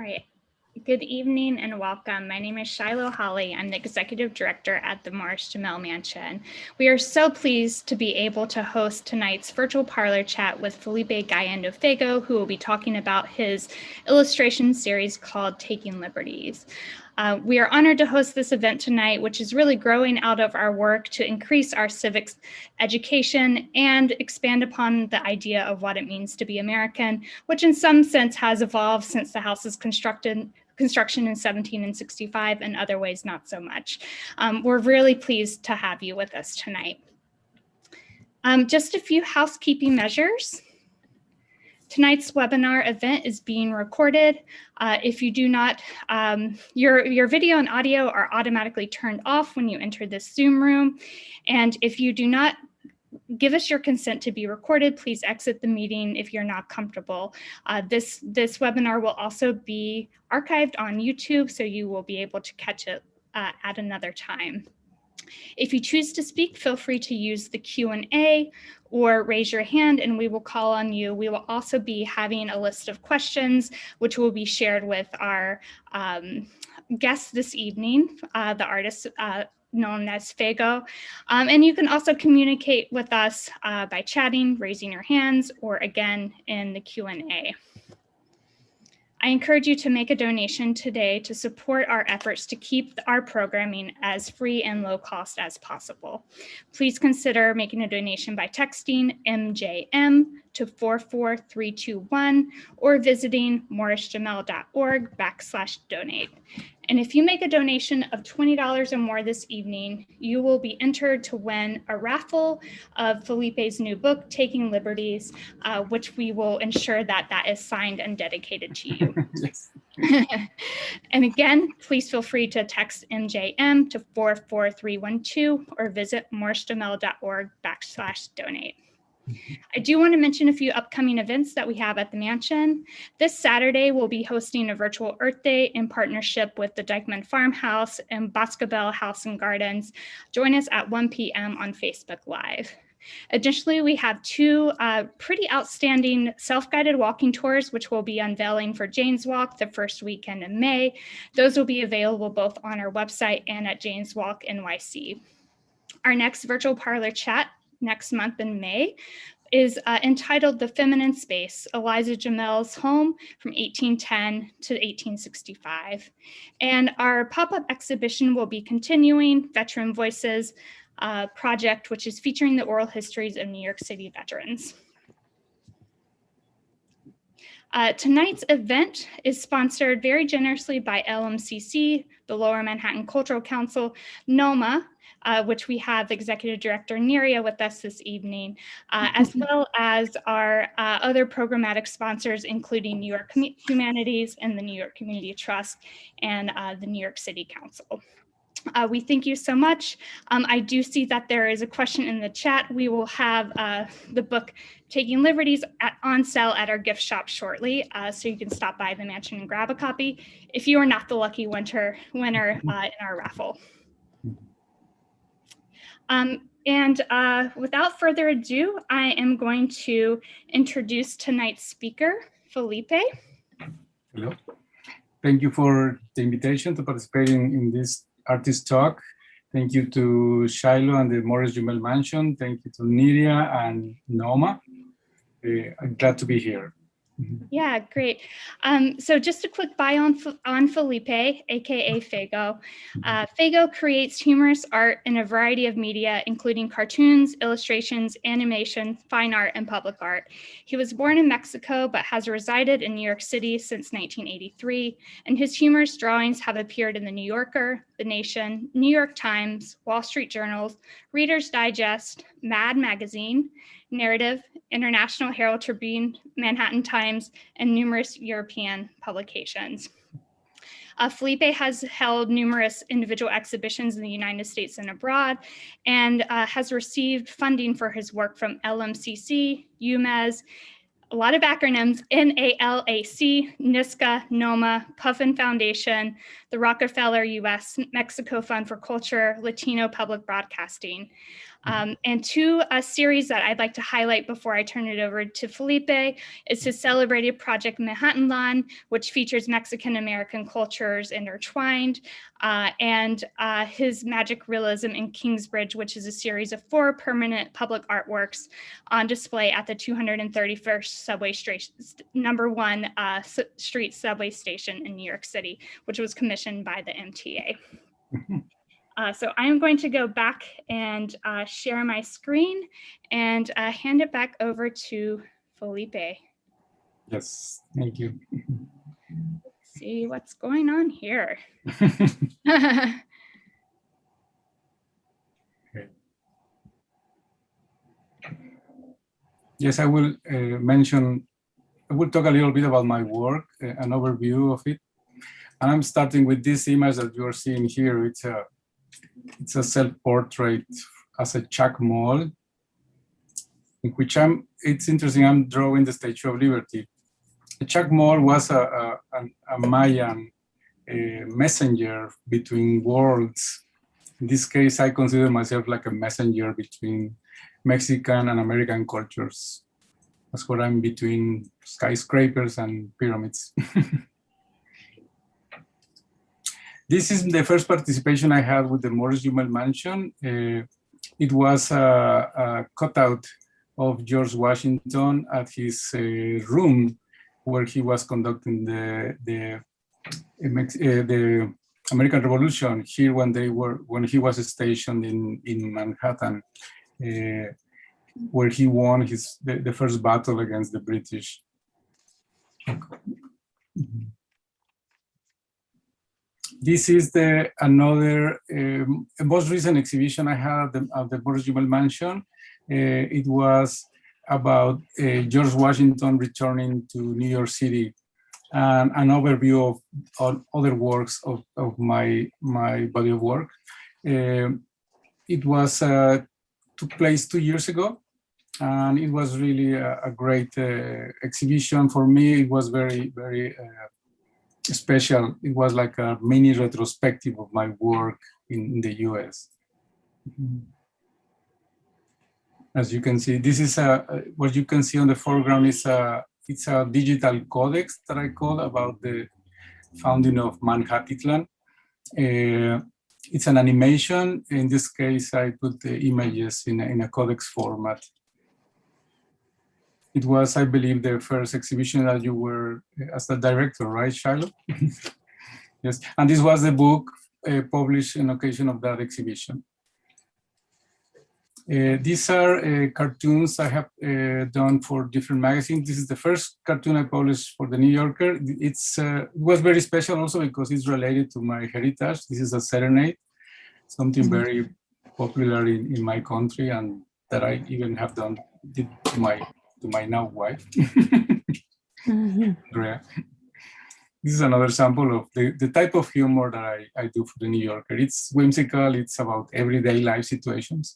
All right. Good evening and welcome. My name is Shiloh Holly. I'm the Executive Director at the Morris-Jumel Mansion. We are so pleased to be able to host tonight's virtual parlor chat with Felipe Galindo Feggo, who will be talking about his illustration series called Taking Liberties. We are honored to host this event tonight, which is really growing out of our work to increase our civics education and expand upon the idea of what it means to be American, which in some sense has evolved since the House's construction in 1765, and other ways not so much. We're really pleased to have you with us tonight. Just a few housekeeping measures. Tonight's webinar event is being recorded. If you do not, your video and audio are automatically turned off when you enter this Zoom room. And if you do not give us your consent to be recorded, please exit the meeting if you're not comfortable. This webinar will also be archived on YouTube, so you will be able to catch it at another time. If you choose to speak, feel free to use the Q&A or raise your hand and we will call on you. We will also be having a list of questions, which will be shared with our guests this evening, the artist known as Feggo. And you can also communicate with us by chatting, raising your hands, or again in the Q&A. I encourage you to make a donation today to support our efforts to keep our programming as free and low cost as possible. Please consider making a donation by texting MJM to 44321 or visiting morrisjumel.org/donate. And if you make a donation of $20 or more this evening, you will be entered to win a raffle of Felipe's new book, Taking Liberties, which we will ensure that is signed and dedicated to you. Yes. And again, please feel free to text MJM to 44312 or visit morrisjumel.org/donate. I do want to mention a few upcoming events that we have at the mansion. This Saturday, we'll be hosting a virtual Earth Day in partnership with the Dykeman Farmhouse and Boscobel House and Gardens. Join us at 1 p.m. on Facebook Live. Additionally, we have two pretty outstanding self-guided walking tours, which we'll be unveiling for Jane's Walk the first weekend in May. Those will be available both on our website and at Jane's Walk NYC. Our next virtual parlor chat next month in May is entitled The Feminine Space, Eliza Jamel's Home from 1810 to 1865. And our pop-up exhibition will be continuing Veteran Voices project, which is featuring the oral histories of New York City veterans. Tonight's event is sponsored very generously by LMCC, the Lower Manhattan Cultural Council, NoMAA, which we have Executive Director Neria with us this evening, as well as our other programmatic sponsors, including New York Humanities and the New York Community Trust and the New York City Council. We thank you so much. I do see that there is a question in the chat. We will have the book Taking Liberties on sale at our gift shop shortly, so you can stop by the mansion and grab a copy if you are not the lucky winner in our raffle. Without further ado, I am going to introduce tonight's speaker, Felipe. Hello. Thank you for the invitation to participate in this artist talk. Thank you to Shiloh and the Morris-Jumel Mansion. Thank you to Neria and NoMAA. I'm glad to be here. Yeah, great. So just a quick bio on Felipe, aka Feggo. Feggo creates humorous art in a variety of media, including cartoons, illustrations, animation, fine art, and public art. He was born in Mexico, but has resided in New York City since 1983, and his humorous drawings have appeared in The New Yorker, The Nation, New York Times, Wall Street Journal, Reader's Digest, Mad Magazine, Narrative, International Herald Tribune, Manhattan Times, and numerous European publications. Felipe has held numerous individual exhibitions in the United States and abroad, and has received funding for his work from LMCC, UMES, a lot of acronyms, NALAC, NISCA, NoMAA, Puffin Foundation, the Rockefeller U.S. Mexico Fund for Culture, Latino Public Broadcasting. And two series that I'd like to highlight before I turn it over to Felipe is his celebrated project Manhattanland, which features Mexican-American cultures intertwined, and his Magic Realism in Kingsbridge, which is a series of 4 permanent public artworks on display at the 231st Subway Street, number 1 Street Subway Station in New York City, which was commissioned by the MTA. So I'm going to go back and share my screen and hand it back over to Felipe. Yes, thank you. Let's see what's going on here. Okay. Yes, I will I will talk a little bit about my work, an overview of it. And I'm starting with this image that you're seeing here. It's a self-portrait as a chalk mold, in which it's interesting, I'm drawing the Statue of Liberty. The chalk mold was a Mayan messenger between worlds. In this case, I consider myself like a messenger between Mexican and American cultures. That's what I'm between skyscrapers and pyramids. This is the first participation I had with the Morris-Jumel Mansion. It was a cutout of George Washington at his room where he was conducting the American Revolution here when he was stationed in Manhattan, where he won the first battle against the British. This is another most recent exhibition I had at the Morris-Jumel Mansion. It was about George Washington returning to New York City, and an overview of other works of my body of work. It was took place 2 years ago, and it was really a great exhibition for me. It was very, very special. It was like a mini retrospective of my work in the US. As you can see, this is what you can see on the foreground is it's a digital codex that I call about the founding of Manhattan. It's an animation. In this case, I put the images in a codex format. It was, I believe, the first exhibition that you were as the director, right, Shiloh? Yes, and this was the book published in occasion of that exhibition. These are cartoons I have done for different magazines. This is the first cartoon I published for the New Yorker. It was very special also because it's related to my heritage. This is a serenade, something very popular in my country, and that I even have did to my now wife. Andrea. This is another sample of the type of humor that I do for the New Yorker. It's whimsical. It's about everyday life situations.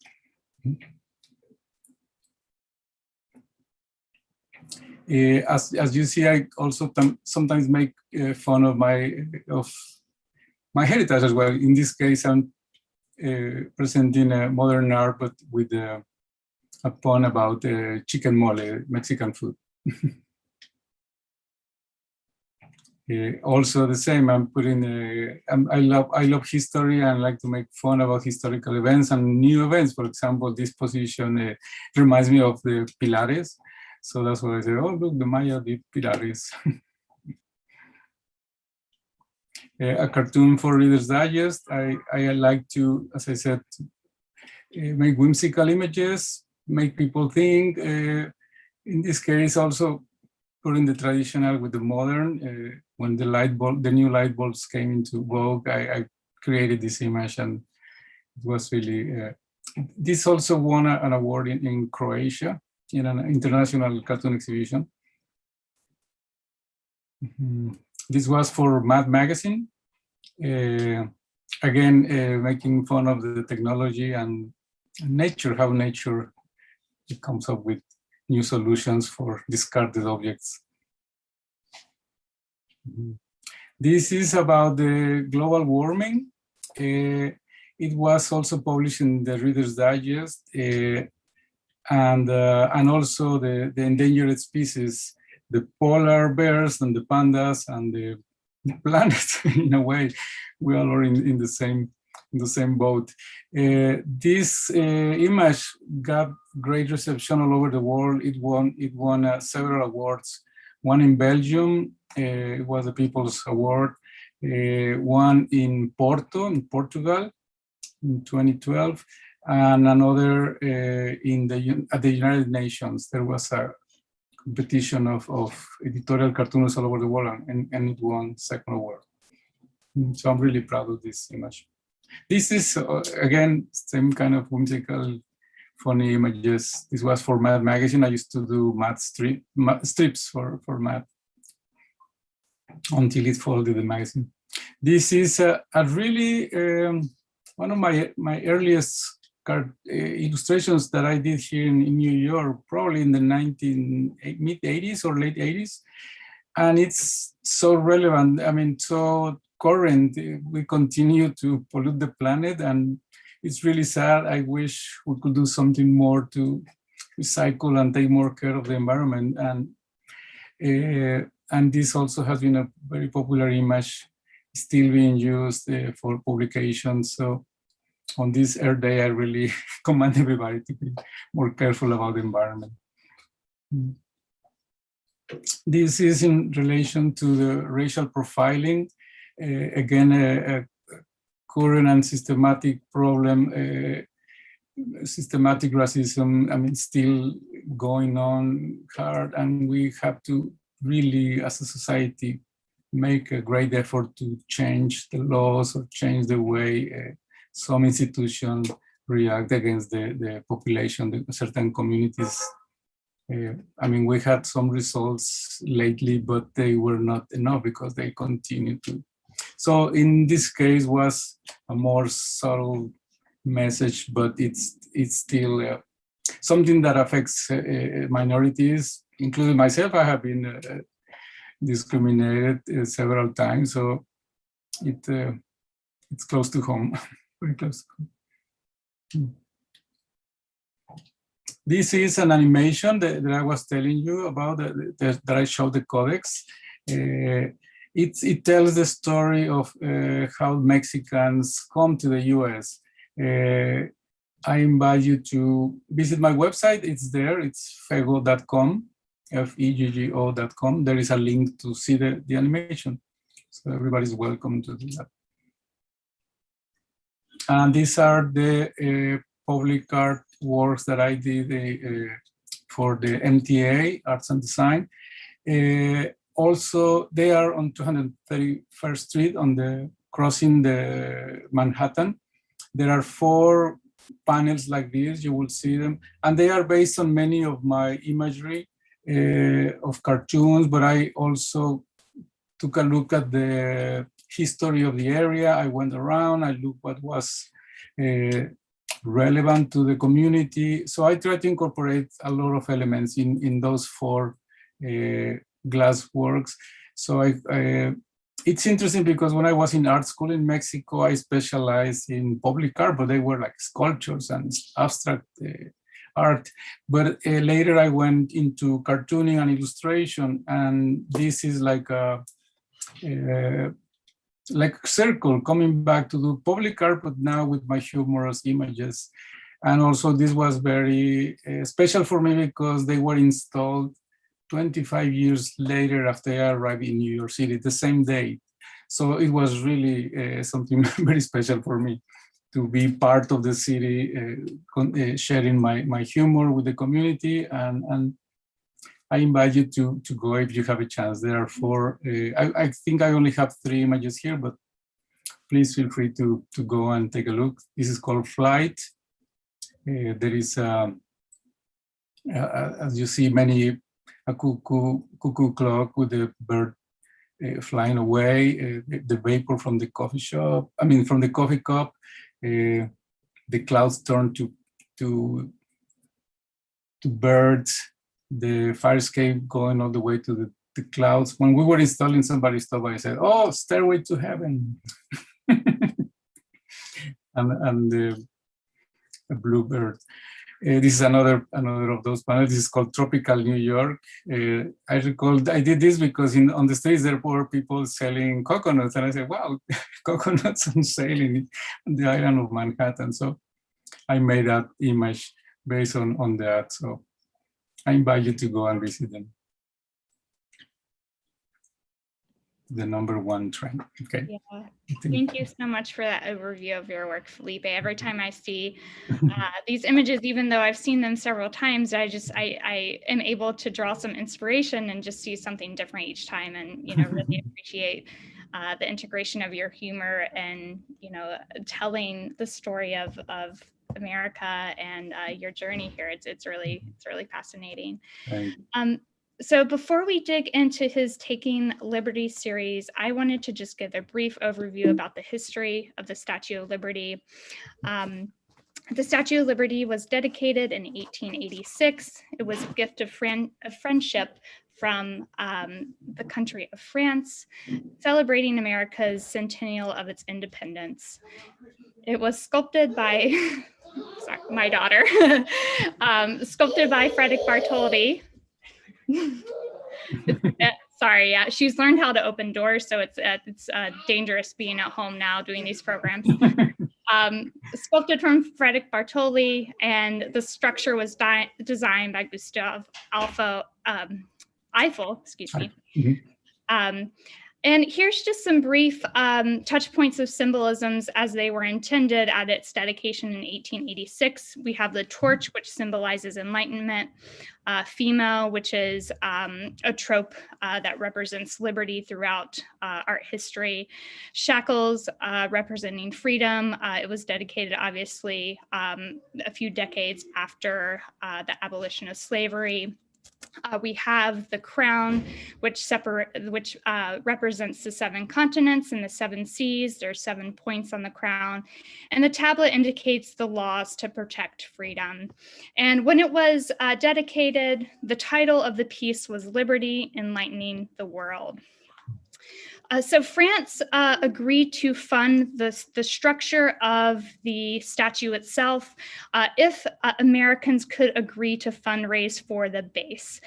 As you see, I also sometimes make fun of my heritage as well. In this case, I'm presenting a modern art, but with a pun about chicken mole, Mexican food. Also the same, I'm putting, I love history and like to make fun about historical events and new events. For example, this position reminds me of the Pilares. So that's why I say, oh, look, the Maya did Pilares. A cartoon for Reader's Digest. I like to, as I said, make whimsical images, make people think. In this case, also putting the traditional with the modern. When the new light bulbs came into vogue, I created this image, and it was really. This also won an award in Croatia in an international cartoon exhibition. This was for Mad Magazine. Again, making fun of the technology and nature, how nature comes up with new solutions for discarded objects. This is about the global warming. It was also published in the Reader's Digest, and also the endangered species, the polar bears and the pandas and the planet. In a way, we all are in the same boat. This image got great reception all over the world. It won several awards. One in Belgium, it was the People's Award. One in Porto, in Portugal, in 2012, and another at the United Nations. There was a competition of editorial cartoons all over the world, and it won second award. So I'm really proud of this image. This is, again, same kind of whimsical, funny images. This was for Math magazine. I used to do math strips for math until it folded the magazine. This is a really, one of my earliest illustrations that I did here in New York, probably in the mid-80s or late 80s. And it's so relevant, I mean, so current. We continue to pollute the planet, and it's really sad. I wish we could do something more to recycle and take more care of the environment. And this also has been a very popular image, still being used for publications. So on this Earth Day, I really commend everybody to be more careful about the environment. This is in relation to the racial profiling. Again, a current and systematic problem, systematic racism, I mean, still going on hard, and we have to really, as a society, make a great effort to change the laws or change the way some institutions react against the population, certain communities. I mean, we had some results lately, but they were not enough because they continue to. So in this case was a more subtle message, but it's still something that affects minorities, including myself. I have been discriminated several times, so it's close to home, very close to home. This is an animation that I was telling you about, that I showed the codex. It tells the story of how Mexicans come to the US. I invite you to visit my website. It's there, it's feggo.com, Feggo.com. There is a link to see the animation. So everybody's welcome to do that. And these are the public art works that I did for the MTA, Arts and Design. Also, they are on 231st Street on the crossing the Manhattan. There are 4 panels like this, you will see them. And they are based on many of my imagery of cartoons, but I also took a look at the history of the area. I went around, I looked what was relevant to the community. So I try to incorporate a lot of elements in those 4 glass works. So it's interesting because when I was in art school in Mexico, I specialized in public art, but they were like sculptures and abstract art. But later I went into cartooning and illustration, and this is like a circle coming back to do public art, but now with my humorous images. And also this was very special for me because they were installed 25 years later after I arrived in New York City, the same day. So it was really something very special for me to be part of the city, sharing my humor with the community. And I invite you to go if you have a chance. There are 4, I think I only have 3 images here, but please feel free to go and take a look. This is called Flight. There is, as you see, a cuckoo clock with the bird flying away, the vapor from the coffee shop, I mean, from the coffee cup, the clouds turn to birds, the fire escape going all the way to the clouds. When we were installing, somebody stopped by and said, "Oh, Stairway to Heaven." and the bluebird. This is another of those panels. This is called Tropical New York. I recall I did this because on the States there were people selling coconuts, and I said, wow, coconuts on sale on the island of Manhattan. So I made that image based on that. So I invite you to go and visit them. The #1 trend. Okay. Yeah. Thank you so much for that overview of your work, Felipe. Every time I see these images, even though I've seen them several times, I am able to draw some inspiration and just see something different each time, and really appreciate the integration of your humor and telling the story of America and your journey here. It's really fascinating. So before we dig into his Taking Liberty series, I wanted to just give a brief overview about the history of the Statue of Liberty. The Statue of Liberty was dedicated in 1886. It was a gift of friendship from the country of France, celebrating America's centennial of its independence. It was sculpted by, sorry, my daughter, sculpted by Frida Bartholdi. Sorry, yeah, she's learned how to open doors, so it's dangerous being at home now doing these programs. Sculpted from Frederick Bartholdi, and the structure was designed by Gustav Eiffel, excuse me. And here's just some brief touch points of symbolisms as they were intended at its dedication in 1886. We have the torch, which symbolizes enlightenment, female, which is a trope that represents liberty throughout art history, shackles representing freedom. It was dedicated, obviously, a few decades after the abolition of slavery. We have the crown, which represents the 7 continents and the 7 seas. There are 7 points on the crown, and the tablet indicates the laws to protect freedom. And when it was dedicated, the title of the piece was Liberty, Enlightening the World. So France agreed to fund the structure of the statue itself if Americans could agree to fundraise for the base.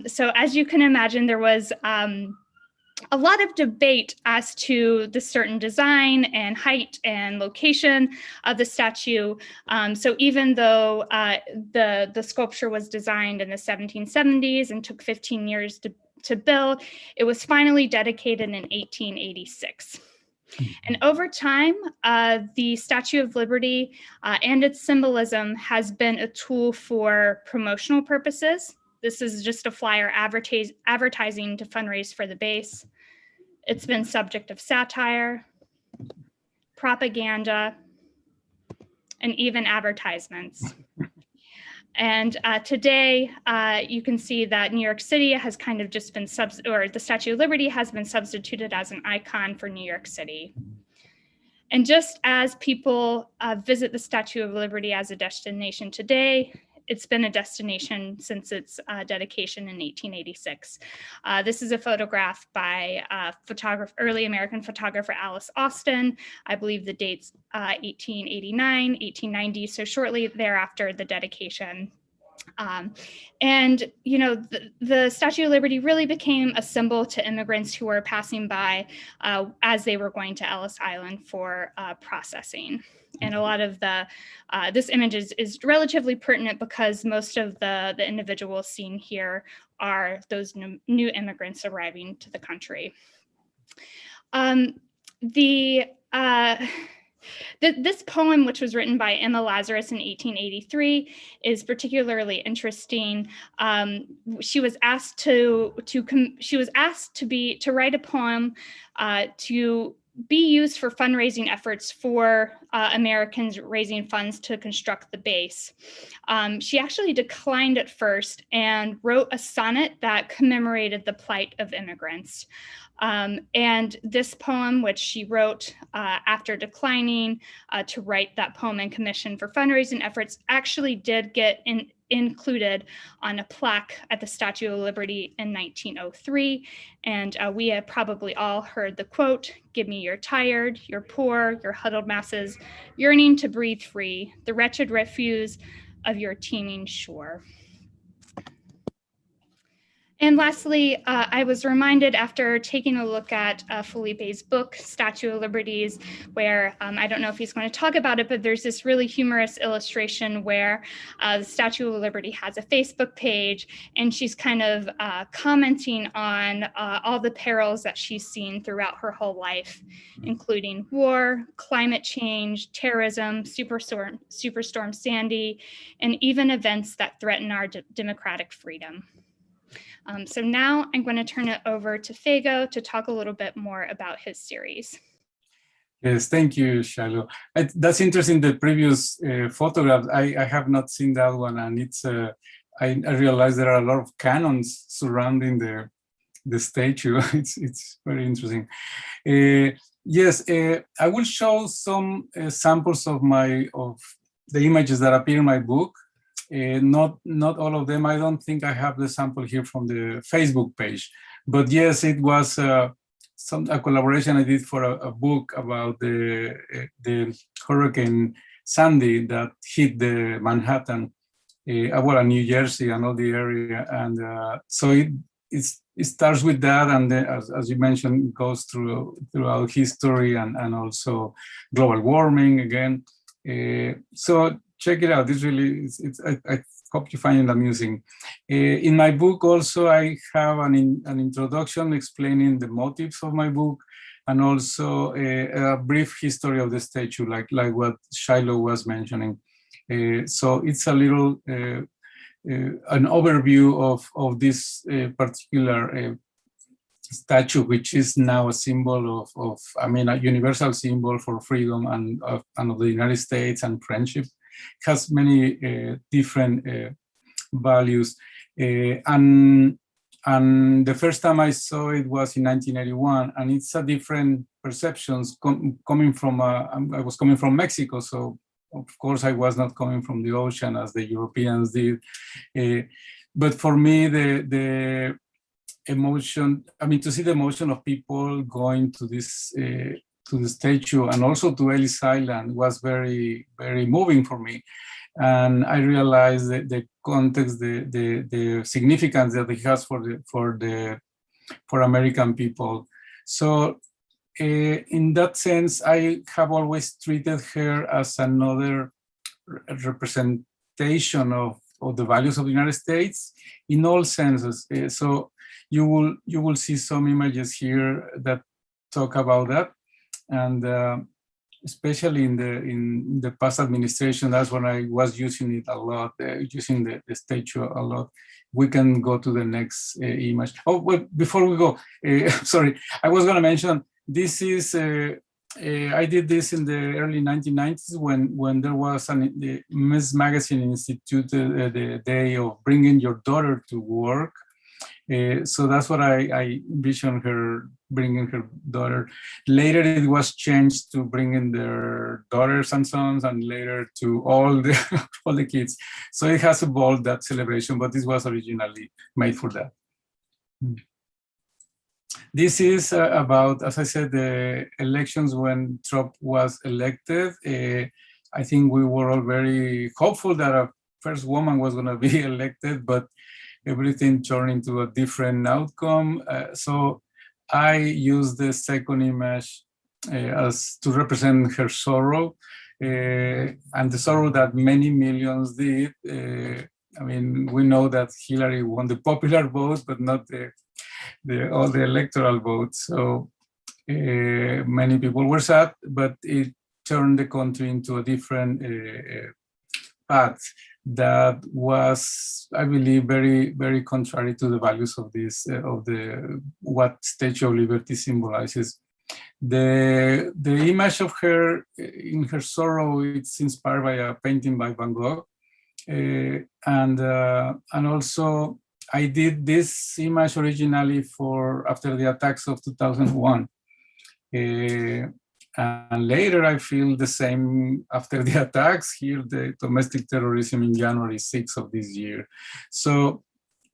So as you can imagine, there was a lot of debate as to the certain design and height and location of the statue. So even though the sculpture was designed in the 1770s and took 15 years to build, it was finally dedicated in 1886. And over time, the Statue of Liberty and its symbolism has been a tool for promotional purposes. This is just a flyer advertising to fundraise for the base. It's been subject of satire, propaganda, and even advertisements. And today, you can see that New York City has kind of just been, the Statue of Liberty has been substituted as an icon for New York City. And just as people visit the Statue of Liberty as a destination today, it's been a destination since its dedication in 1886. This is a photograph by early American photographer Alice Austin. I believe the date's 1889, 1890, so shortly thereafter the dedication. And the Statue of Liberty really became a symbol to immigrants who were passing by as they were going to Ellis Island for processing. And a lot of this image is relatively pertinent because most of the individuals seen here are those new immigrants arriving to the country. This poem, which was written by Emma Lazarus in 1883, is particularly interesting. She was asked to write a poem to be used for fundraising efforts for Americans raising funds to construct the base. She actually declined at first and wrote a sonnet that commemorated the plight of immigrants. And this poem, which she wrote after declining to write that poem and commission for fundraising efforts, actually did get included on a plaque at the Statue of Liberty in 1903. And we have probably all heard the quote, "Give me your tired, your poor, your huddled masses, yearning to breathe free, the wretched refuse of your teeming shore." And lastly, I was reminded after taking a look at Felipe's book, Statue of Liberties, where I don't know if he's going to talk about it, but there's this really humorous illustration where the Statue of Liberty has a Facebook page, and she's kind of commenting on all the perils that she's seen throughout her whole life, including war, climate change, terrorism, Superstorm Sandy, and even events that threaten our democratic freedom. So now I'm going to turn it over to Faygo to talk a little bit more about his series. Yes, thank you, Shiloh. That's interesting, the previous photograph. I have not seen that one, and it's I realize there are a lot of cannons surrounding the statue. It's very interesting. Yes, I will show some samples of the images that appear in my book. Not all of them. I don't think I have the sample here from the Facebook page, but yes, it was a collaboration I did for a book about the Hurricane Sandy that hit the Manhattan, well, New Jersey and all the area, and so it starts with that, and then, as you mentioned, it goes throughout history and also global warming again. So check it out. This really, I hope you find it amusing. In my book also, I have an introduction explaining the motives of my book, and also a brief history of the statue, like what Shiloh was mentioning. So it's a little an overview of this particular statue, which is now a symbol of I mean, a universal symbol for freedom and of the United States and friendship. It has many different values. And the first time I saw it was in 1981, and it's a different perceptions coming from, I was coming from Mexico, so of course I was not coming from the ocean as the Europeans did. But for me, the emotion, I mean, to see the emotion of people going to this, to the statue and also to Ellis Island was very, very moving for me. And I realized that the context, the significance that it has for American people. So in that sense, I have always treated her as another representation of the values of the United States in all senses. So you will see some images here that talk about that, and especially in the past administration, that's when I was using it a lot, using the statue a lot. We can go to the next image. Oh, well, before we go, sorry, I was going to mention this is. I did this in the early 1990s when there was the Ms. Magazine instituted the day of bringing your daughter to work. So that's what I envisioned her bringing her daughter. Later it was changed to bringing their daughters and sons, and later to all the kids. So it has evolved, that celebration, but this was originally made for that. This is about, as I said, the elections when Trump was elected. I think we were all very hopeful that a first woman was going to be elected, but everything turned into a different outcome. So I used the second image as to represent her sorrow, and the sorrow that many millions did. I mean, we know that Hillary won the popular vote, but not all the electoral votes. So many people were sad, but it turned the country into a different path that was, I believe, very, very contrary to the values of this, what Statue of Liberty symbolizes. The image of her in her sorrow, it's inspired by a painting by Van Gogh, and also I did this image originally after the attacks of 2001. And later I feel the same after the attacks here, the domestic terrorism in January 6th of this year. So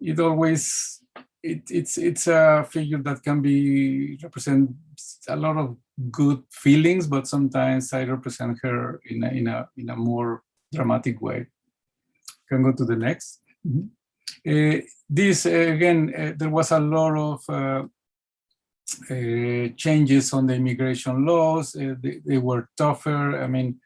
it always, it's a figure that can be represent a lot of good feelings, but sometimes I represent her in a more dramatic way. Can go to the next. This again, there was a lot of changes on the immigration laws. They were tougher. I mean,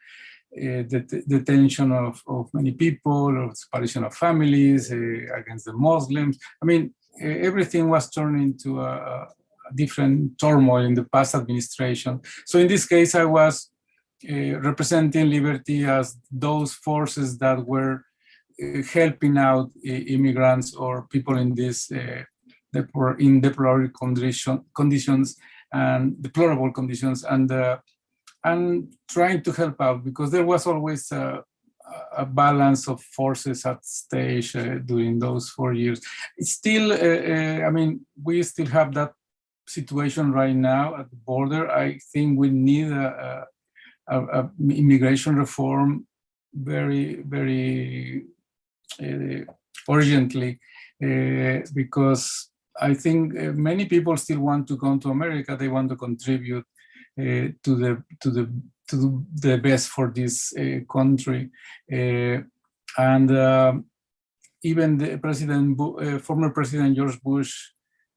the detention of many people, or separation of families against the Muslims. I mean, everything was turned into a different turmoil in the past administration. So in this case, I was representing Liberty as those forces that were helping out immigrants or people in this in deplorable conditions and deplorable conditions, and trying to help out, because there was always a balance of forces at stage during those 4 years. It's still, I mean, we still have that situation right now at the border. I think we need a immigration reform very, very urgently, because I think many people still want to come to America. They want to contribute to the best for this country, and even the former President George Bush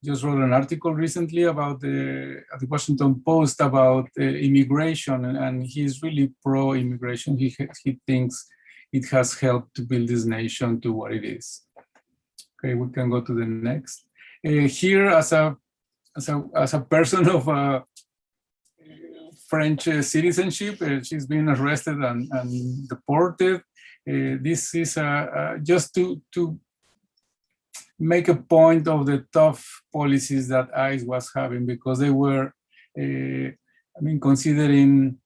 just wrote an article recently about at the Washington Post about immigration, and he's really pro-immigration. He thinks it has helped to build this nation to what it is. Okay, we can go to the next. Here, as a person of French citizenship, she's been arrested and deported. This is just to make a point of the tough policies that ICE was having, because they were, I mean, considering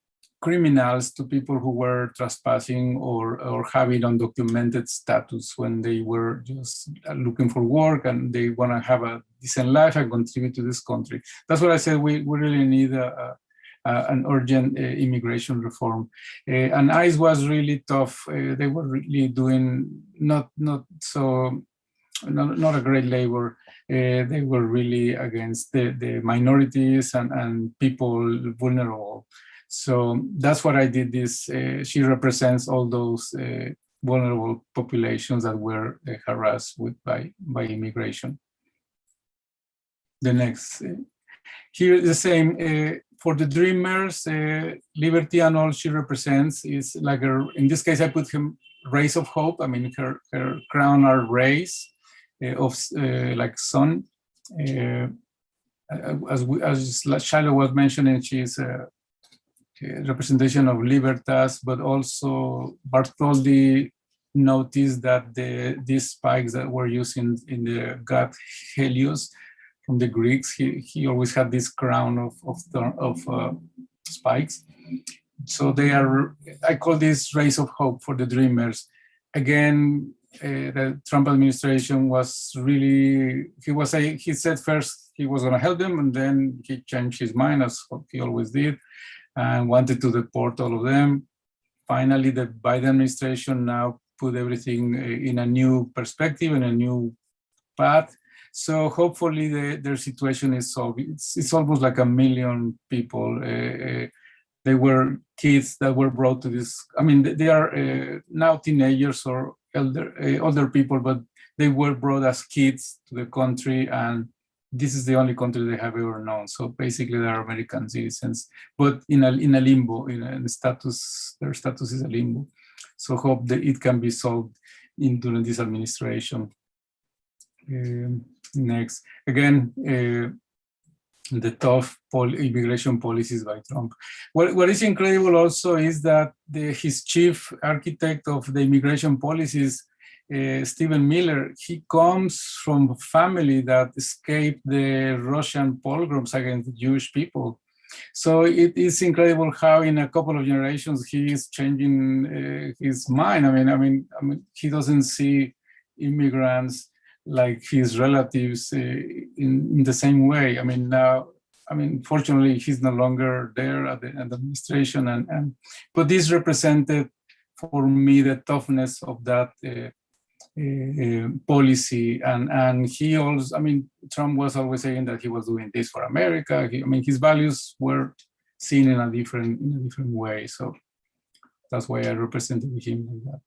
criminals to people who were trespassing or having undocumented status when they were just looking for work and they want to have a decent life and contribute to this country. That's what I said. We really need an urgent immigration reform. And ICE was really tough. They were really doing not a great labor. They were really against the minorities and people vulnerable. So that's what I did this. She represents all those vulnerable populations that were harassed by immigration. The next. Here the same, for the dreamers, Liberty and all she represents is like, in this case I put him rays of hope. I mean, her crown are rays of like sun. As Shiloh was mentioning, she's a representation of Libertas, but also Bartholdi noticed that these spikes that were used in the god Helios from the Greeks, he always had this crown of spikes. So they are, I call this rays of hope for the dreamers. Again, the Trump administration was really, he said first he was going to help them, and then he changed his mind, as he always did, and wanted to deport all of them. Finally, the Biden administration now put everything in a new perspective and a new path. So hopefully their situation is solved. It's almost like 1 million people. They were kids that were brought to this. I mean, they are now teenagers or older people, but they were brought as kids to the country, and this is the only country they have ever known. So basically, they are American citizens, but in a limbo, in status. Their status is a limbo. So hope that it can be solved during this administration. Next, again, the tough immigration policies by Trump. What is incredible also is that his chief architect of the immigration policies, Stephen Miller, he comes from a family that escaped the Russian pogroms against Jewish people. So it is incredible how in a couple of generations he is changing his mind. I mean, he doesn't see immigrants like his relatives in the same way. I mean, now I mean, fortunately, he's no longer there at the administration, but this represented for me the toughness of that policy, and he also, I mean, Trump was always saying that he was doing this for America. I mean, his values were seen in a different way, so that's why I represented him like that.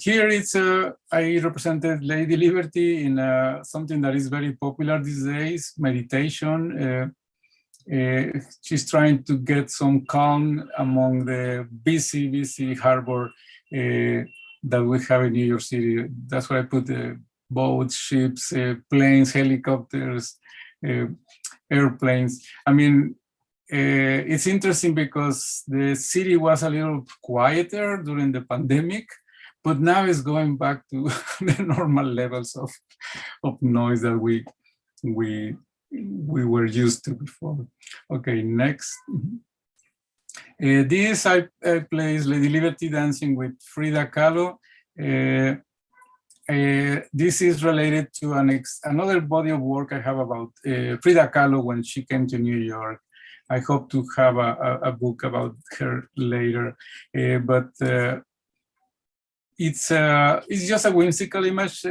Here it's I represented Lady Liberty in something that is very popular these days, meditation. She's trying to get some calm among the busy harbor that we have in New York City. That's why I put boats, ships, planes, helicopters, airplanes. I mean, it's interesting because the city was a little quieter during the pandemic, but now it's going back to the normal levels of noise that we were used to before. Okay, next. This I place Lady Liberty dancing with Frida Kahlo. This is related to another body of work I have about Frida Kahlo when she came to New York. I hope to have a book about her later, but it's just a whimsical image,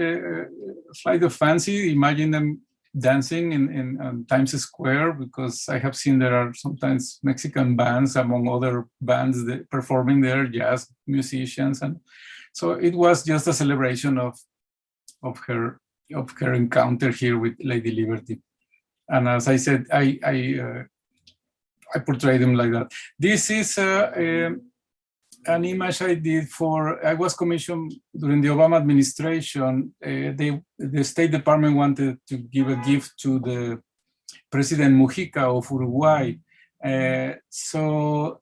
slight of fancy. Imagine them dancing in Times Square, because I have seen there are sometimes Mexican bands among other bands performing there, jazz musicians, and so it was just a celebration of her encounter here with Lady Liberty. And as I said, I portrayed them like that. This is an image I did I was commissioned during the Obama administration. The State Department wanted to give a gift to the President Mujica of Uruguay. So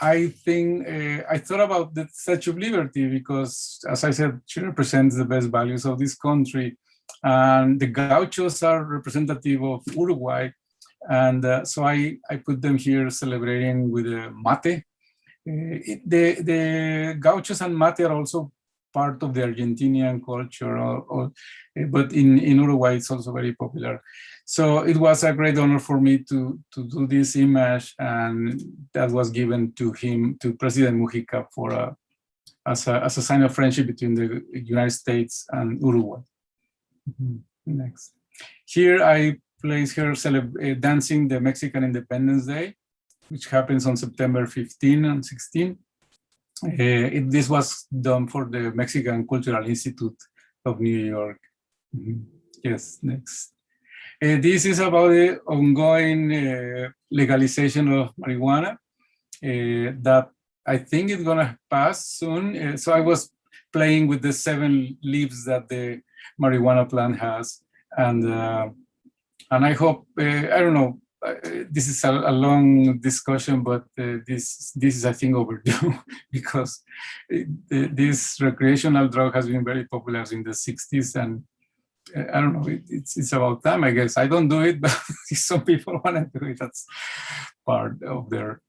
I think I thought about the Statue of Liberty because, as I said, she represents the best values of this country. And the gauchos are representative of Uruguay. And so I put them here celebrating with mate. The gauchos and mate are also part of the Argentinian culture, but in Uruguay it's also very popular. So it was a great honor for me to do this image, and that was given to him, to President Mujica, as a sign of friendship between the United States and Uruguay. Next. Here I place her dancing the Mexican Independence Day, which happens on September 15 and 16. This was done for the Mexican Cultural Institute of New York. Yes, next. This is about the ongoing legalization of marijuana that I think is gonna pass soon. So I was playing with the 7 leaves that the marijuana plant has, and I hope, I don't know, this is a long discussion, but this is, I think, overdue because this recreational drug has been very popular in the 60s, and I don't know, it's about time, I guess. I don't do it, but some people want to do it. That's part of their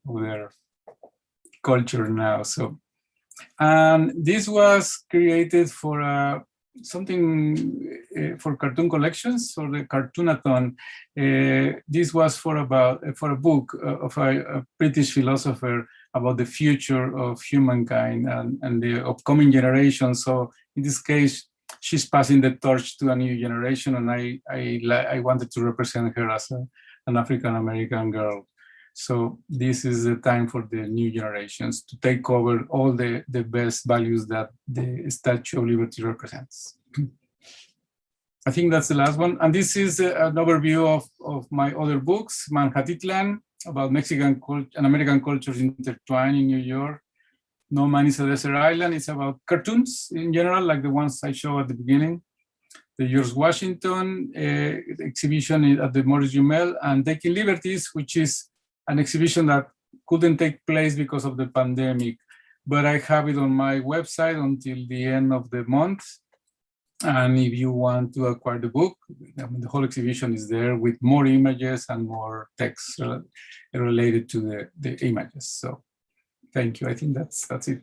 culture now. So, and this was created for something for cartoon collections, for the Cartoonathon. This was for a book of a British philosopher about the future of humankind and the upcoming generation. So in this case, she's passing the torch to a new generation, and I wanted to represent her as an African-American girl. So this is the time for the new generations to take over all the best values that the Statue of Liberty represents. I think that's the last one. And this is an overview of my other books, Manhattan, about Mexican and American cultures intertwined in New York. No Man is a Desert Island. It's about cartoons in general, like the ones I showed at the beginning. The George Washington exhibition at the Morris-Jumel, and Taking Liberties, which is an exhibition that couldn't take place because of the pandemic, but I have it on my website until the end of the month. And if you want to acquire the book, I mean, the whole exhibition is there with more images and more text related to the images. So thank you. I think that's it.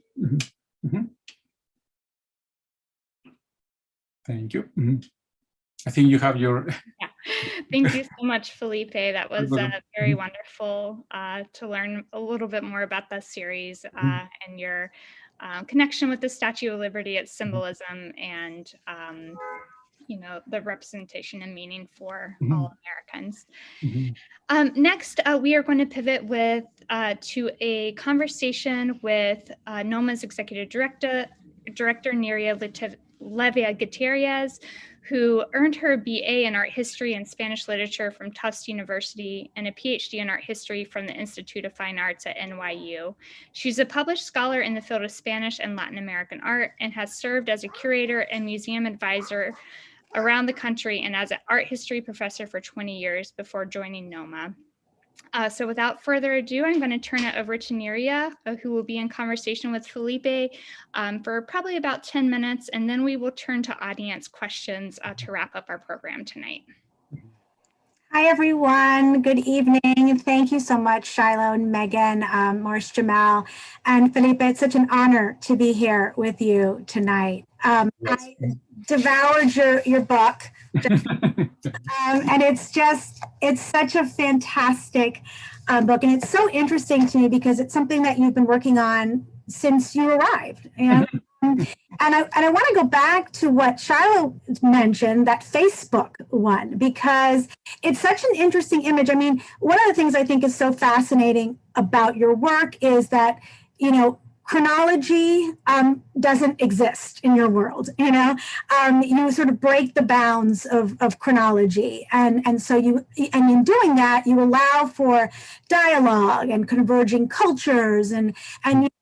Thank you. I think you have your... Yeah. Thank you so much, Felipe. That was very wonderful to learn a little bit more about the series and your connection with the Statue of Liberty, its symbolism, and the representation and meaning for all Americans. Next, we are going to pivot to a conversation with NoMAA's Executive Director Neria Levia Gutierrez, who earned her BA in Art History and Spanish Literature from Tufts University and a PhD in Art History from the Institute of Fine Arts at NYU. She's a published scholar in the field of Spanish and Latin American art and has served as a curator and museum advisor around the country and as an art history professor for 20 years before joining NoMAA. So without further ado, I'm going to turn it over to Neria, who will be in conversation with Felipe for probably about 10 minutes, and then we will turn to audience questions to wrap up our program tonight. Hi, everyone. Good evening. Thank you so much, Shiloh and Megan, Morris-Jumel, and Felipe. It's such an honor to be here with you tonight. I devoured your book. And it's such a fantastic book. And it's so interesting to me because it's something that you've been working on since you arrived. And I want to go back to what Shiloh mentioned, that Facebook one, because it's such an interesting image. I mean, one of the things I think is so fascinating about your work is that, chronology doesn't exist in your world. You sort of break the bounds of chronology, and so in doing that, you allow for dialogue and converging cultures and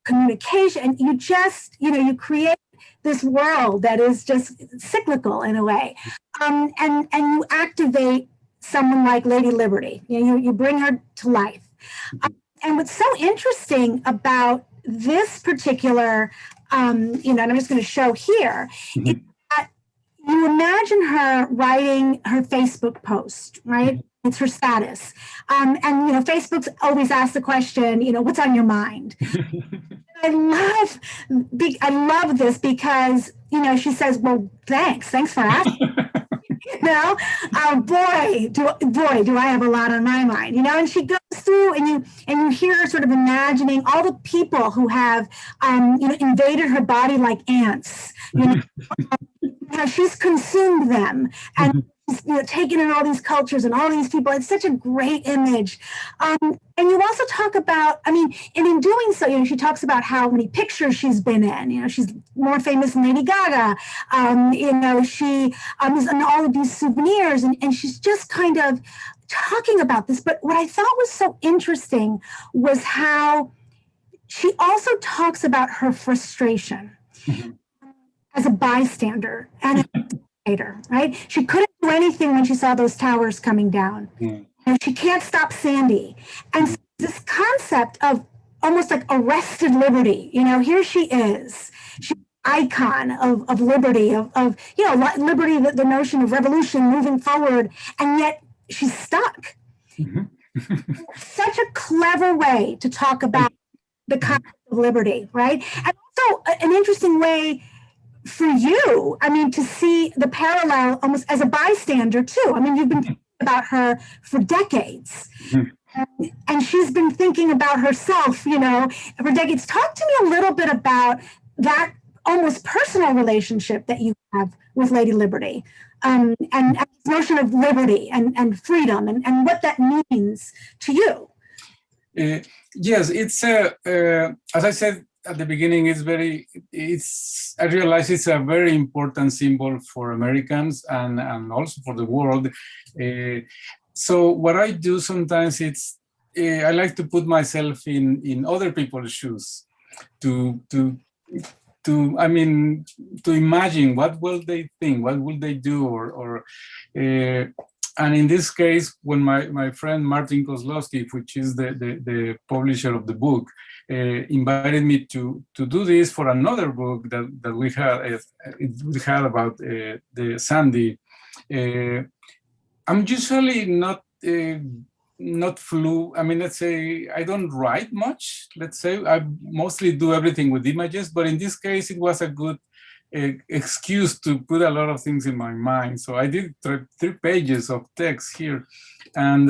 communication, and you just you create this world that is just cyclical in a way, and you activate someone like Lady Liberty. You bring her to life, and what's so interesting about this particular, and I'm just going to show here, is that you imagine her writing her Facebook post, right? It's her status. And Facebook's always asked the question, what's on your mind? I love this because, she says, well, thanks for asking. Boy, do I have a lot on my mind, and she goes through and you hear her sort of imagining all the people who have, invaded her body like ants, how she's consumed them and taken in all these cultures and all these people. It's such a great image. And you also talk about, and in doing so, she talks about how many pictures she's been in. She's more famous than Lady Gaga. She is in all of these souvenirs, and she's just kind of talking about this. But what I thought was so interesting was how she also talks about her frustration as a bystander and right? She couldn't do anything when she saw those towers coming down. And she can't stop Sandy. And so this concept of almost like arrested liberty, here she is. She's an icon of liberty, of liberty, the notion of revolution moving forward, and yet she's stuck. Such a clever way to talk about the concept of liberty, right? And also an interesting way for you, to see the parallel almost as a bystander too. You've been thinking about her for decades. And she's been thinking about herself, for decades. Talk to me a little bit about that almost personal relationship that you have with Lady Liberty, and this notion of liberty and freedom and what that means to you. Yes, it's as I said at the beginning, I realize it's a very important symbol for Americans and also for the world. So what I do sometimes, I like to put myself in other people's shoes to imagine what will they think, what will they do, and in this case, when my friend Martin Kozlowski, which is the publisher of the book, invited me to do this for another book that we had about the Sandy. I'm usually not let's say I don't write much. Let's say I mostly do everything with images, but in this case, it was a good excuse to put a lot of things in my mind. So I did 3 pages of text here, and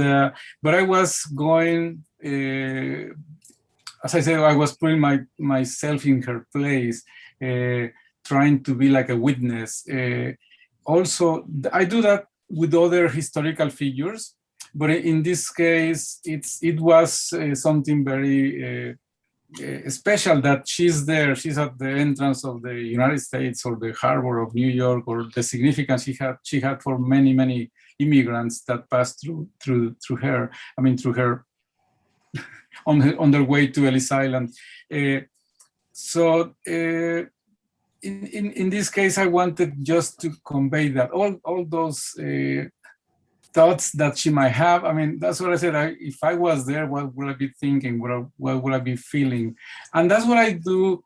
but I was going, as I said, I was putting myself in her place, trying to be like a witness. Also, I do that with other historical figures, but in this case, it was something very special that she's there. She's at the entrance of the United States or the harbor of New York, or the significance she had for many immigrants that passed through her. I mean, through her on their way to Ellis Island. In this case, I wanted just to convey that all those thoughts that she might have. I mean, that's what I said. If I was there, what would I be thinking? What would I be feeling? And that's what I do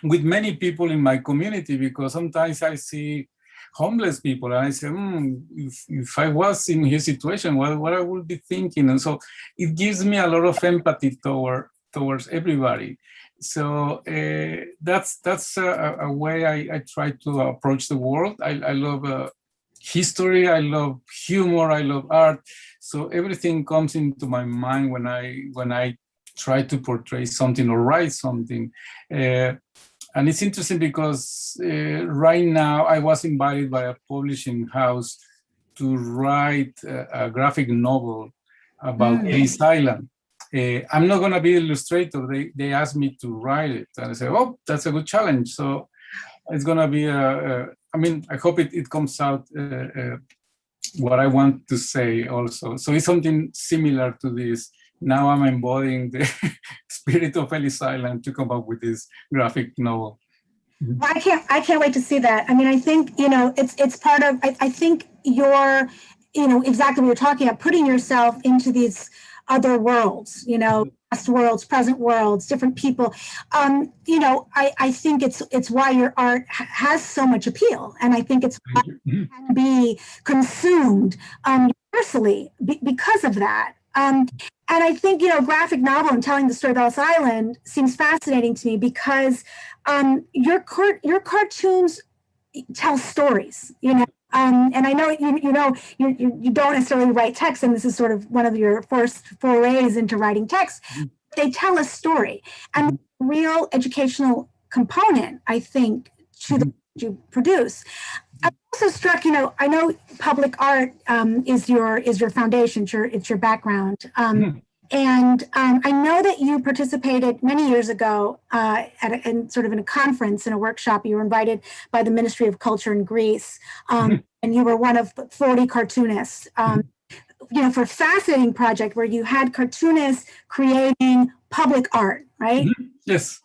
with many people in my community, because sometimes I see homeless people and I say, if I was in his situation, what I would be thinking? And so it gives me a lot of empathy towards everybody. So that's a way I try to approach the world. I love history, I love humor, I love art. So everything comes into my mind when I try to portray something or write something. And it's interesting because right now I was invited by a publishing house to write a graphic novel about Ellis Island. I'm not going to be an illustrator. They asked me to write it, and I said, "Oh, that's a good challenge." So it's going to be I mean, I hope it comes out what I want to say also. So it's something similar to this. Now I'm embodying the spirit of Ellis Island to come up with this graphic novel. Well, I can't wait to see that. I mean, I think, it's part of, I think you're, exactly what you're talking about, putting yourself into these other worlds, past worlds, present worlds, different people. I think it's why your art has so much appeal. And I think it's why it can be consumed universally because of that. And I think, graphic novel and telling the story of Ellis Island seems fascinating to me because your cartoons tell stories, and I know you don't necessarily write text, and this is sort of one of your first forays into writing text. They tell a story, and real educational component, I think, to the you produce. I'm also struck, I know public art is your foundation, it's your background. And I know that you participated many years ago in a conference, in a workshop. You were invited by the Ministry of Culture in Greece, and you were one of 40 cartoonists. For a fascinating project where you had cartoonists creating public art, right? Yes.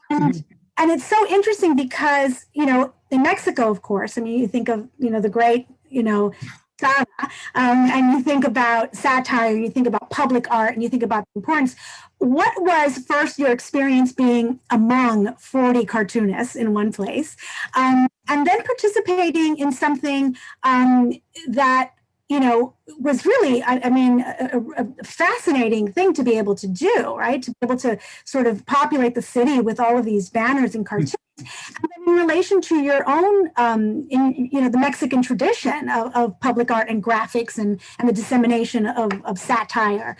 And it's so interesting because, in Mexico, of course, I mean, you think of, the great, saga, and you think about satire, you think about public art, and you think about the importance. What was first your experience being among 40 cartoonists in one place, and then participating in something that, was really, a fascinating thing to be able to do, right? To be able to sort of populate the city with all of these banners and cartoons. And then in relation to your own, the Mexican tradition of public art and graphics and the dissemination of satire.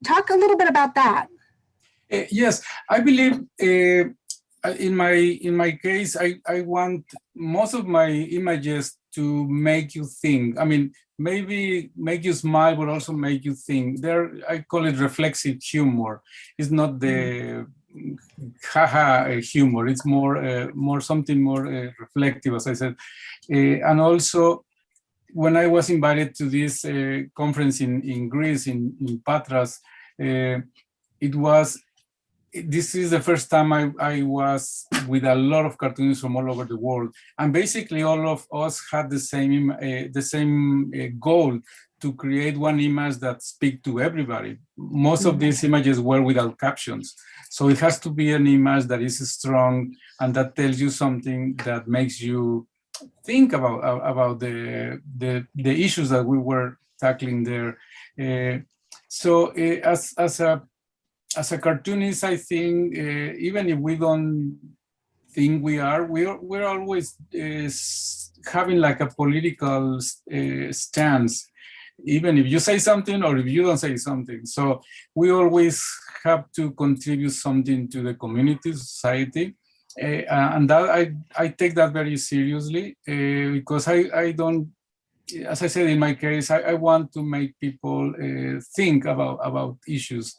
Talk a little bit about that. Yes, I believe in my case, I want most of my images to make you think. I mean, maybe make you smile, but also make you think. I call it reflexive humor. It's not the haha humor. It's more something more reflective, as I said. And also, when I was invited to this conference in Greece, in Patras, this is the first time I was with a lot of cartoonists from all over the world, and basically all of us had the same goal, to create one image that speaks to everybody. Most of these images were without captions, so it has to be an image that is strong and that tells you something that makes you think about the issues that we were tackling there. So as a cartoonist, I think even if we don't think we're always having like a political stance, even if you say something or if you don't say something. So we always have to contribute something to the community, society. And that I take that very seriously because I don't, as I said in my case, I want to make people think about issues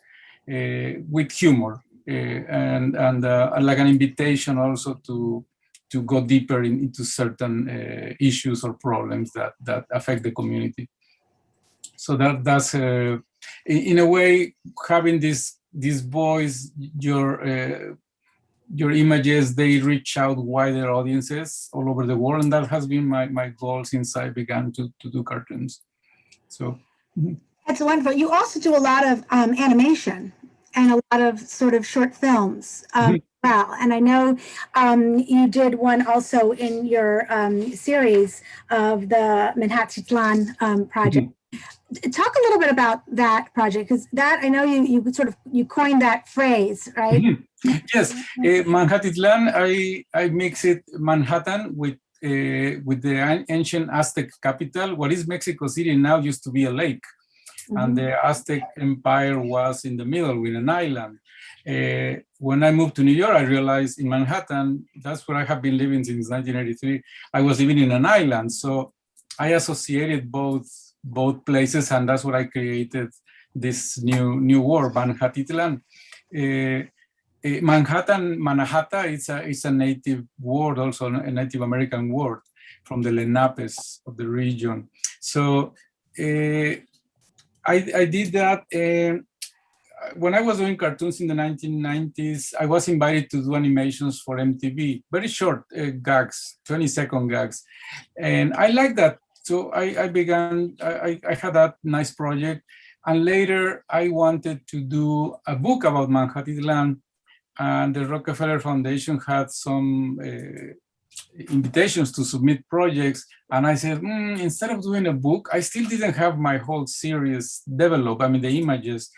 with humor and like an invitation also to go deeper into certain issues or problems that affect the community. So that's in a way having this voice, your images, they reach out wider audiences all over the world, and that has been my goal since I began to do cartoons. So that's wonderful. You also do a lot of animation and a lot of sort of short films. Well, and I know you did one also in your series of the Manhattan project. Talk a little bit about that project, because that I know you coined that phrase, right? Yes, Manhattan. I mix it Manhattan with the ancient Aztec capital. What is Mexico City now used to be a lake, and the Aztec Empire was in the middle with an island. When I moved to New York, I realized in Manhattan, that's where I have been living since 1983. I was living in an island, so I associated both places, and that's what I created this new word, Manhattan. Mannahatta is a native word, also a Native American word from the Lenapes of the region. So I did that. When I was doing cartoons in the 1990s, I was invited to do animations for MTV, very short gags, 20-second gags. And I like that. So I had that nice project. And later I wanted to do a book about Manhattan, and the Rockefeller Foundation had some invitations to submit projects. And I said, instead of doing a book, I still didn't have my whole series developed. I mean, the images.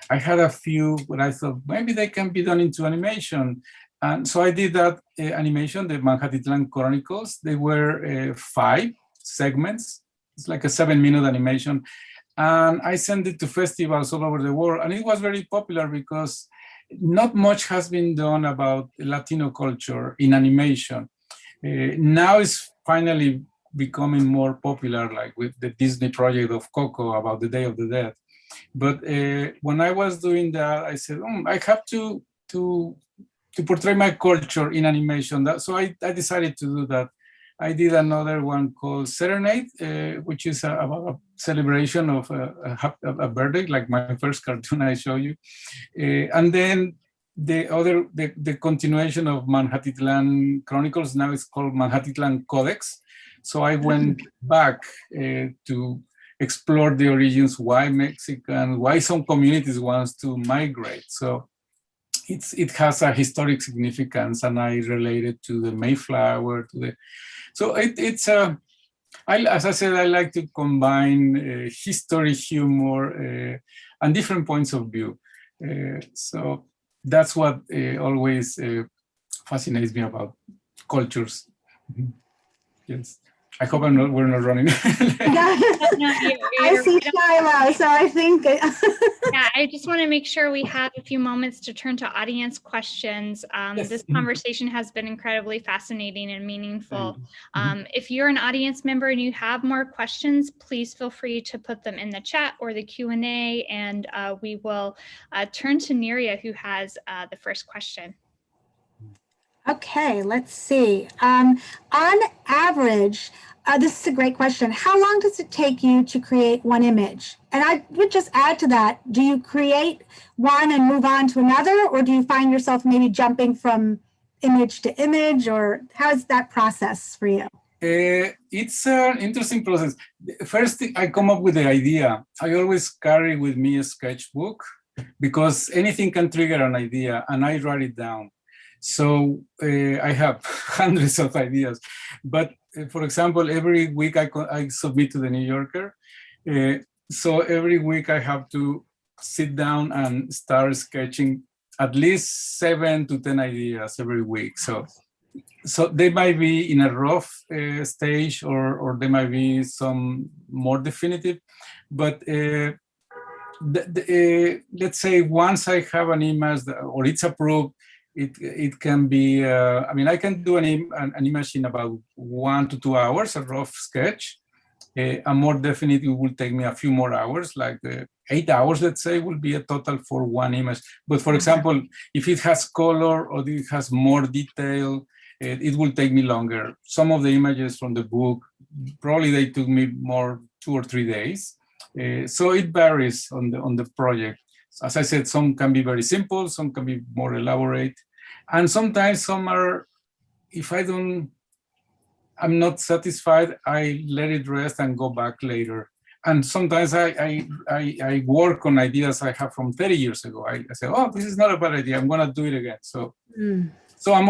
I had a few, but I thought maybe they can be done into animation. And so I did that animation, the Manhattan Chronicles. They were 5 segments. It's like a 7-minute animation. And I sent it to festivals all over the world. And it was very popular because not much has been done about Latino culture in animation. Now it's finally becoming more popular, like with the Disney project of Coco about the Day of the Dead. But when I was doing that, I said, I have to portray my culture in animation. So I decided to do that. I did another one called Serenade, which is about a celebration of a birthday, like my first cartoon I show you. And then the continuation of Manhattan Chronicles, now it's called Manhattan Codex. So I went back to explore the origins, why some communities want to migrate. So it has a historic significance, and I relate it to the Mayflower, so it's as I said, I like to combine history, humor, and different points of view. So that's what always fascinates me about cultures. Yes. I hope we're not running. I see Shiloh, so I think. Yeah, I just want to make sure we have a few moments to turn to audience questions. Yes. This conversation has been incredibly fascinating and meaningful. If you're an audience member and you have more questions, please feel free to put them in the chat or the Q&A, and we will turn to Neria, who has the first question. Okay, let's see. On average, this is a great question. How long does it take you to create one image? And I would just add to that, do you create one and move on to another, or do you find yourself maybe jumping from image to image, or how's that process for you? It's an interesting process. First, I come up with the idea. I always carry with me a sketchbook because anything can trigger an idea, and I write it down. So I have hundreds of ideas, but for example, every week I submit to the New Yorker. So every week I have to sit down and start sketching at least 7 to 10 ideas every week. So so they might be in a rough stage, or they might be some more definitive, but let's say once I have an image or it's approved, it can be, I mean, I can do an image in about 1 to 2 hours, a rough sketch. A more definite, it will take me a few more hours, like 8 hours, let's say, will be a total for one image. But for example, if it has color or it has more detail, it will take me longer. Some of the images from the book, probably they took me more 2 or 3 days. So it varies on the project. As I said, some can be very simple, some can be more elaborate. And sometimes some are, if I'm not satisfied, I let it rest and go back later. And sometimes I work on ideas I have from 30 years ago. I say, oh, this is not a bad idea, I'm gonna do it again. So, so I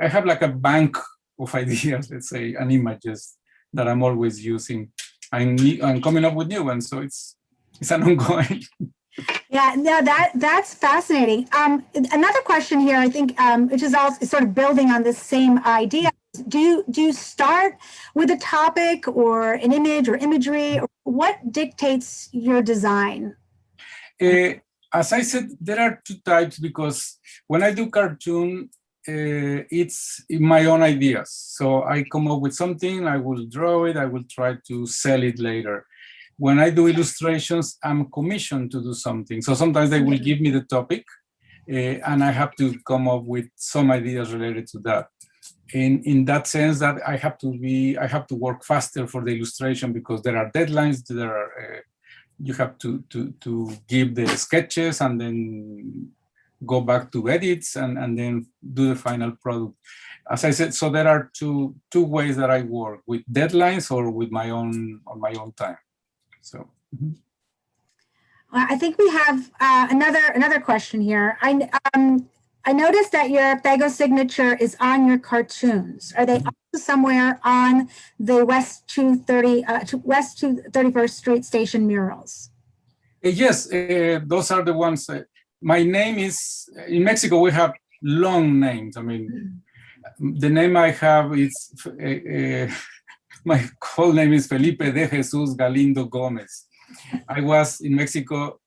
have like a bank of ideas, let's say, and images that I'm always using. I'm coming up with new ones, so it's an ongoing. Yeah, no, that's fascinating. Another question here, I think, which is also sort of building on this same idea. Do you start with a topic or an image or imagery? Or what dictates your design? As I said, there are two types, because when I do cartoon, it's my own ideas. So I come up with something, I will draw it, I will try to sell it later. When I do illustrations, I'm commissioned to do something. So sometimes they will give me the topic, and I have to come up with some ideas related to that. In that sense, that I have to work faster for the illustration, because there are deadlines. You have to give the sketches and then go back to edits and then do the final product. As I said, so there are two ways that I work, with deadlines or with my own time. So. Well, I think we have another question here. I noticed that your Faygo signature is on your cartoons. Are they also somewhere on the West 231st Street Station murals? Yes, those are the ones. My name is, in Mexico, we have long names. I mean, the name I have is, my whole name is Felipe de Jesus Galindo Gomez. I was in Mexico,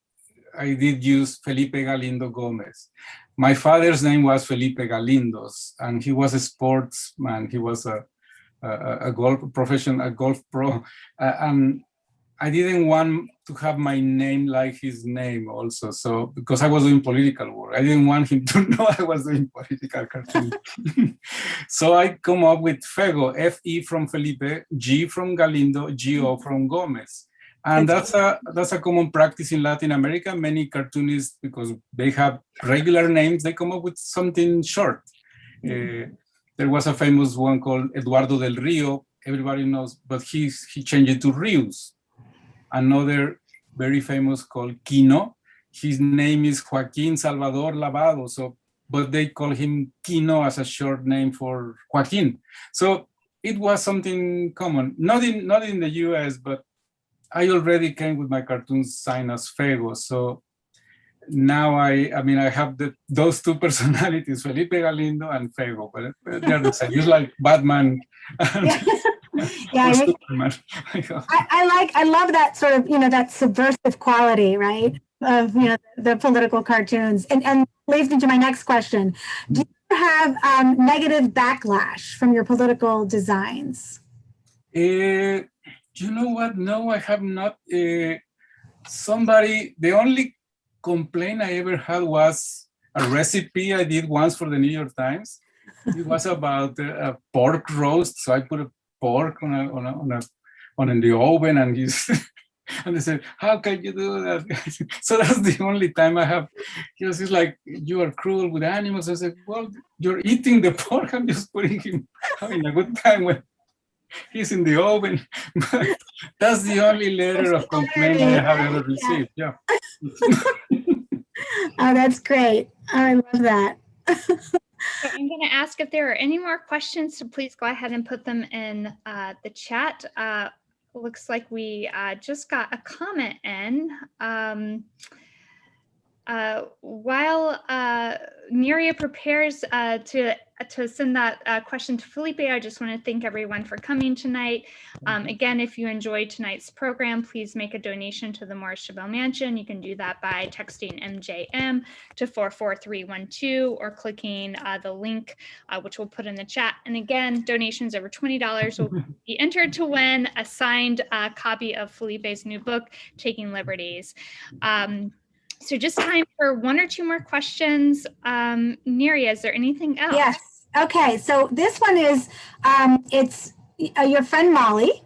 I did use Felipe Galindo Gomez. My father's name was Felipe Galindos, and he was a sportsman. He was a golf pro. And I didn't want to have my name like his name also. So, because I was doing political work, I didn't want him to know I was doing political cartoon. So I come up with Feggo, F-E from Felipe, G from Galindo, G-O from Gomez. And that's a common practice in Latin America. Many cartoonists, because they have regular names, they come up with something short. There was a famous one called Eduardo del Rio, everybody knows, but he changed it to Rios. Another very famous called Kino, his name is Joaquin Salvador Lavado, but they call him Kino as a short name for Joaquin. So it was something common, not in the US, but I already came with my cartoons signed as Faygo. So now I have those two personalities, Felipe Galindo and Faygo, but they're the same. It's like Batman. Yeah, I love that sort of, that subversive quality, right, of, the political cartoons. And leads me to my next question. Do you have negative backlash from your political designs? You know what? No, I have not. The only complaint I ever had was a recipe I did once for the New York Times. It was about a pork roast. So I put a pork on the oven, and and they said, "How can you do that?" So that's the only time I have. It's like, "You are cruel with animals." I said, "Well, you're eating the pork. I'm just putting him having a good time when he's in the oven." But that's the only letter of complaint I have ever received. Yeah. Oh, that's great. I love that. So I'm going to ask if there are any more questions, so please go ahead and put them in the chat. Looks like we just got a comment in. While Miria prepares to to send that question to Felipe, I just want to thank everyone for coming tonight. Again, if you enjoyed tonight's program, please make a donation to the Morris-Jumel Mansion. You can do that by texting MJM to 44312 or clicking the link, which we'll put in the chat. And again, donations over $20 will be entered to win a signed copy of Felipe's new book, Taking Liberties. So just time for one or two more questions. Neria, is there anything else? Yes. Okay. So this one is, it's your friend Molly.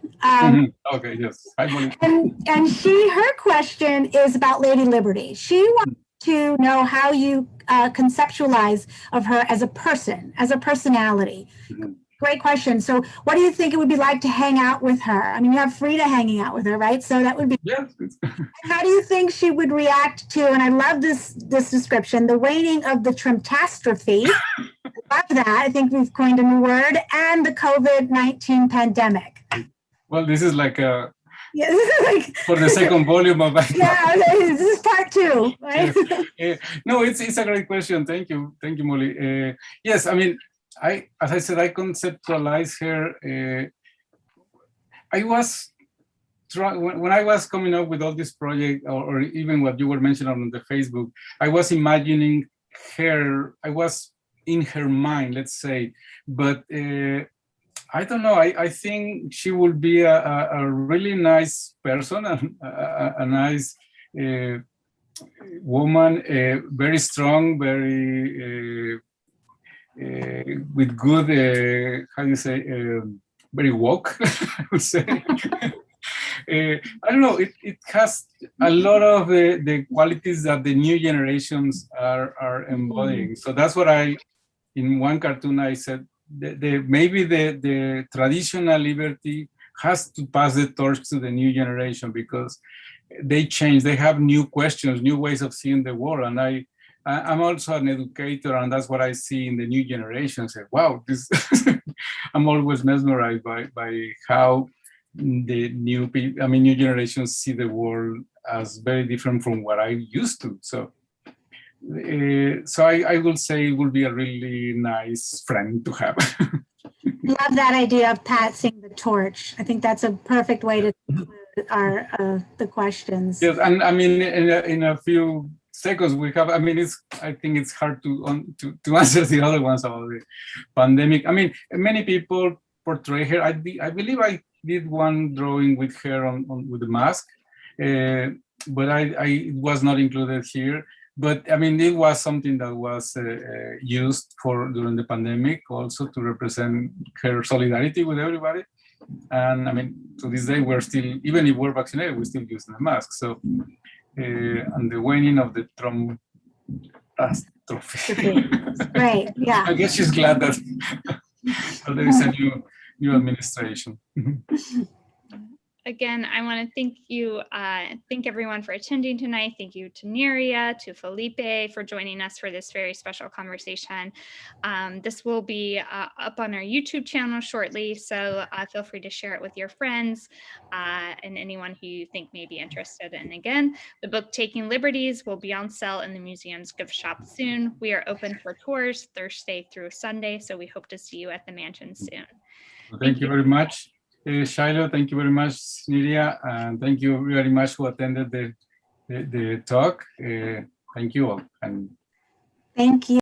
Okay, yes. Hi, Molly. And her question is about Lady Liberty. She wants to know how you conceptualize of her as a person, as a personality. Great question. So what do you think it would be like to hang out with her? I mean, you have Frida hanging out with her, right? So that would be, yes. How do you think she would react to, and I love this description, the waning of the Trumptastrophe. Love that. I think we've coined a new word, and the COVID-19 pandemic. Well, this is like a, yeah, this is like, for the second volume of yeah, this is part 2, right? No, it's a great question. Thank you, Molly. Yes, I mean, as I said, I conceptualize her. I was when I was coming up with all this project, or even what you were mentioning on the Facebook, I was imagining her. I was in her mind, let's say, but I don't know. I think she will be a really nice person, a nice woman, very strong, very. With good, how do you say, very woke, I would say. I don't know, it has a lot of the qualities that the new generations are embodying. So that's what in one cartoon I said, maybe the traditional liberty has to pass the torch to the new generation, because they change, they have new questions, new ways of seeing the world. And I'm also an educator, and that's what I see in the new generation. Say, wow, this I'm always mesmerized by how the new generations see the world as very different from what I used to. So I will say it will be a really nice friend to have. Love that idea of passing the torch. I think that's a perfect way to conclude our the questions. Yes, and I mean, in a few seconds we have, I mean, I think it's hard to answer the other ones about the pandemic. I mean, many people portray her. I believe I did one drawing with her on with the mask, but it was not included here. But I mean, it was something that was used during the pandemic also to represent her solidarity with everybody. And I mean, to this day, we're still, even if we're vaccinated, we're still using the mask. So. And the waning of the Trump catastrophe. Right, yeah. I guess she's glad that there is a new administration. Again, I want to thank everyone for attending tonight. Thank you to Neria, to Felipe for joining us for this very special conversation. This will be up on our YouTube channel shortly, so feel free to share it with your friends and anyone who you think may be interested. And again, the book Taking Liberties will be on sale in the museum's gift shop soon. We are open for tours Thursday through Sunday, so we hope to see you at the mansion soon. Well, thank you very much. Shiloh, thank you very much, Nidia, and thank you very much who attended the talk. Thank you all. And thank you.